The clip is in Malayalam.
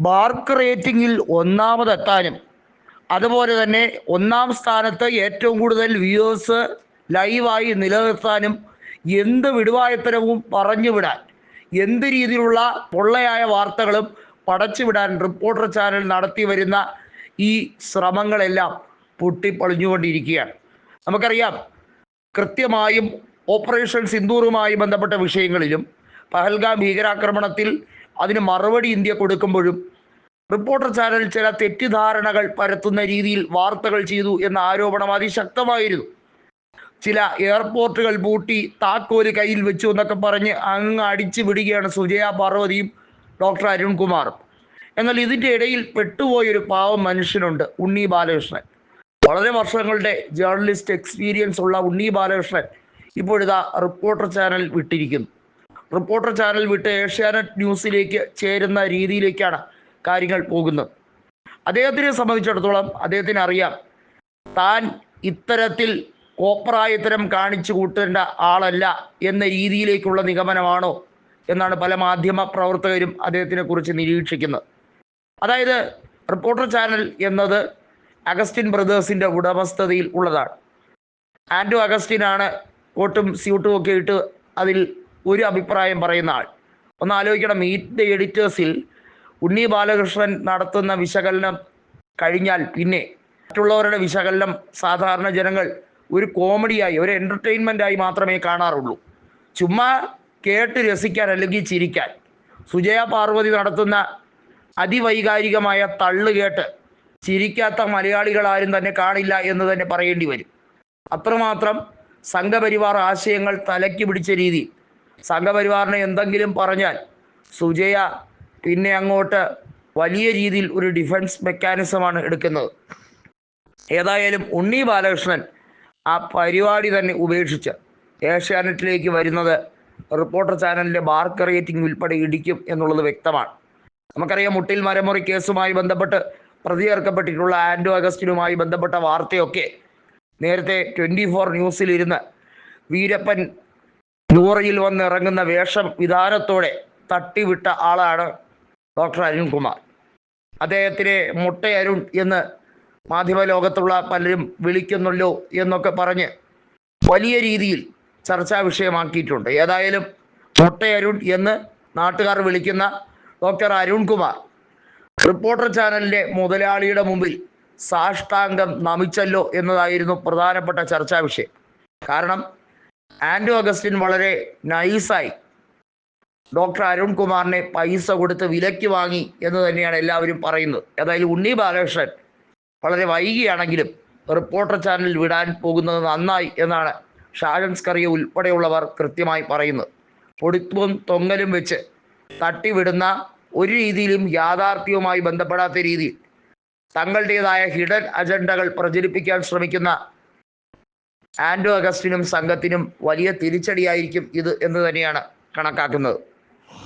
ബാർക്ക് റേറ്റിംഗിൽ ഒന്നാമതെത്താനും അതുപോലെ തന്നെ ഒന്നാം സ്ഥാനത്ത് ഏറ്റവും കൂടുതൽ വ്യൂവേഴ്സ് ലൈവായി നിലനിർത്താനും എന്ത് വിടുവായത്തരവും പറഞ്ഞുവിടാൻ, എന്ത് രീതിയിലുള്ള പൊള്ളയായ വാർത്തകളും പടച്ചുവിടാൻ റിപ്പോർട്ടർ ചാനൽ നടത്തി വരുന്ന ഈ ശ്രമങ്ങളെല്ലാം പൊട്ടിപ്പൊളിഞ്ഞുകൊണ്ടിരിക്കുകയാണ്. നമുക്കറിയാം, കൃത്യമായും ഓപ്പറേഷൻ സിന്ദൂറുമായി ബന്ധപ്പെട്ട വിഷയങ്ങളിലും പഹൽഗാം ഭീകരാക്രമണത്തിൽ അതിന് മറുപടി ഇന്ത്യ കൊടുക്കുമ്പോഴും റിപ്പോർട്ടർ ചാനൽ ചില തെറ്റിദ്ധാരണകൾ പരത്തുന്ന രീതിയിൽ വാർത്തകൾ ചെയ്തു എന്ന ആരോപണം അതിശക്തമായിരുന്നു. ചില എയർപോർട്ടുകൾ പൂട്ടി താക്കോല് കയ്യിൽ വെച്ചു എന്നൊക്കെ പറഞ്ഞ് അങ്ങ് അടിച്ചു വിടുകയാണ് സുജയ പാർവതിയും ഡോക്ടർ അരുൺകുമാറും. എന്നാൽ ഇതിൻ്റെ ഇടയിൽ പെട്ടുപോയൊരു പാവം മനുഷ്യനുണ്ട്, ഉണ്ണി ബാലകൃഷ്ണൻ. വളരെ വർഷങ്ങളുടെ ജേർണലിസ്റ്റ് എക്സ്പീരിയൻസ് ഉള്ള ഉണ്ണി ബാലകൃഷ്ണൻ ഇപ്പോഴിതാ റിപ്പോർട്ടർ ചാനൽ വിട്ടിരിക്കുന്നു. റിപ്പോർട്ടർ ചാനൽ വിട്ട് ഏഷ്യാനെറ്റ് ന്യൂസിലേക്ക് ചേരുന്ന രീതിയിലേക്കാണ് കാര്യങ്ങൾ പോകുന്നത്. അദ്ദേഹത്തിനെ സംബന്ധിച്ചിടത്തോളം അദ്ദേഹത്തിന് അറിയാം, താൻ ഇത്തരത്തിൽ കോപ്രായത്തരം കാണിച്ചു കൂട്ടേണ്ട ആളല്ല എന്ന രീതിയിലേക്കുള്ള നിഗമനമാണോ എന്നാണ് പല മാധ്യമ പ്രവർത്തകരും അദ്ദേഹത്തിനെ കുറിച്ച് നിരീക്ഷിക്കുന്നത്. അതായത് റിപ്പോർട്ടർ ചാനൽ എന്നത് അഗസ്റ്റിൻ ബ്രദേഴ്സിൻ്റെ ഉടമസ്ഥതയിൽ ഉള്ളതാണ്. ആൻഡോ അഗസ്റ്റിനാണ് കോട്ടും സ്യൂട്ടും ഒക്കെ ഇട്ട് അതിൽ ഒരു അഭിപ്രായം പറയുന്ന ആൾ. ഒന്ന് ആലോചിക്കണം, മീറ്റ് ദ എഡിറ്റേഴ്സിൽ ഉണ്ണി ബാലകൃഷ്ണൻ നടത്തുന്ന വിശകലനം കഴിഞ്ഞാൽ പിന്നെ മറ്റുള്ളവരുടെ വിശകലനം സാധാരണ ജനങ്ങൾ ഒരു കോമഡിയായി, ഒരു എൻ്റർടൈൻമെൻറ്റായി മാത്രമേ കാണാറുള്ളൂ. ചുമ്മാ കേട്ട് രസിക്കാൻ അല്ലെങ്കിൽ ചിരിക്കാൻ. സുജയ പാർവതി നടത്തുന്ന അതിവൈകാരികമായ തള്ളു കേട്ട് ചിരിക്കാത്ത മലയാളികളാരും തന്നെ കാണില്ല എന്ന് തന്നെ പറയേണ്ടി വരും. അത്രമാത്രം സംഘപരിവാർ ആശയങ്ങൾ തലയ്ക്ക് പിടിച്ച രീതി. സംഘപരിവാറിനെ എന്തെങ്കിലും പറഞ്ഞാൽ സുജയ പിന്നെ അങ്ങോട്ട് വലിയ രീതിയിൽ ഒരു ഡിഫൻസ് മെക്കാനിസമാണ് എടുക്കുന്നത്. ഏതായാലും ഉണ്ണി ബാലകൃഷ്ണൻ ആ പരിപാടി തന്നെ ഉപേക്ഷിച്ച് ഏഷ്യാനെറ്റിലേക്ക് വരുന്നത് റിപ്പോർട്ടർ ചാനലിൻ്റെ ബാർക്ക് റേറ്റിംഗ് ഉൾപ്പെടെ ഇടിക്കും എന്നുള്ളത് വ്യക്തമാണ്. നമുക്കറിയാം, മുട്ടിൽ മരമുറി കേസുമായി ബന്ധപ്പെട്ട് പ്രതി ചേർക്കപ്പെട്ടിട്ടുള്ള ആൻഡോ അഗസ്റ്റിനുമായി ബന്ധപ്പെട്ട വാർത്തയൊക്കെ നേരത്തെ 24 ന്യൂസിലിരുന്ന് വീരപ്പൻ നൂറയിൽ വന്നിറങ്ങുന്ന വേഷം വിധാനത്തോടെ തട്ടിവിട്ട ആളാണ് ഡോക്ടർ അരുൺകുമാർ. അദ്ദേഹത്തിനെ മുട്ട അരുൺ എന്ന് മാധ്യമലോകത്തുള്ള പലരും വിളിക്കുന്നുള്ളൂ എന്നൊക്കെ പറഞ്ഞ് വലിയ രീതിയിൽ ചർച്ചാ വിഷയമാക്കിയിട്ടുണ്ട്. ഏതായാലും മുട്ട അരുൺ എന്ന് നാട്ടുകാർ വിളിക്കുന്ന ഡോക്ടർ അരുൺകുമാർ റിപ്പോർട്ടർ ചാനലിൻ്റെ മുതലാളിയുടെ മുമ്പിൽ സാഷ്ടാംഗം നമിച്ചല്ലോ എന്നതായിരുന്നു പ്രധാനപ്പെട്ട ചർച്ചാ വിഷയം. കാരണം ആൻഡോ അഗസ്റ്റിൻ വളരെ നൈസായി ഡോക്ടർ അരുൺകുമാറിനെ പൈസ കൊടുത്ത് വിലയ്ക്ക് വാങ്ങി എന്ന് തന്നെയാണ് എല്ലാവരും പറയുന്നത്. ഏതായാലും ഉണ്ണി ബാലകൃഷ്ണൻ വളരെ വൈകിയാണെങ്കിലും റിപ്പോർട്ടർ ചാനൽ വിടാൻ പോകുന്നത് നന്നായി എന്നാണ് ഷാജൻ സ്കറിയ ഉൾപ്പെടെയുള്ളവർ കൃത്യമായി പറയുന്നത്. പൊടിപ്പും തൊങ്ങലും വെച്ച് തട്ടിവിടുന്ന, ഒരു രീതിയിലും യാഥാർത്ഥ്യവുമായി ബന്ധപ്പെടാത്ത രീതിയിൽ തങ്ങളുടേതായ ഹിഡൻ അജണ്ടകൾ പ്രചരിപ്പിക്കാൻ ശ്രമിക്കുന്ന ആൻഡോ അഗസ്റ്റിനും സംഘത്തിനും വലിയ തിരിച്ചടിയായിരിക്കും ഇത് എന്ന് തന്നെയാണ് കണക്കാക്കുന്നത്.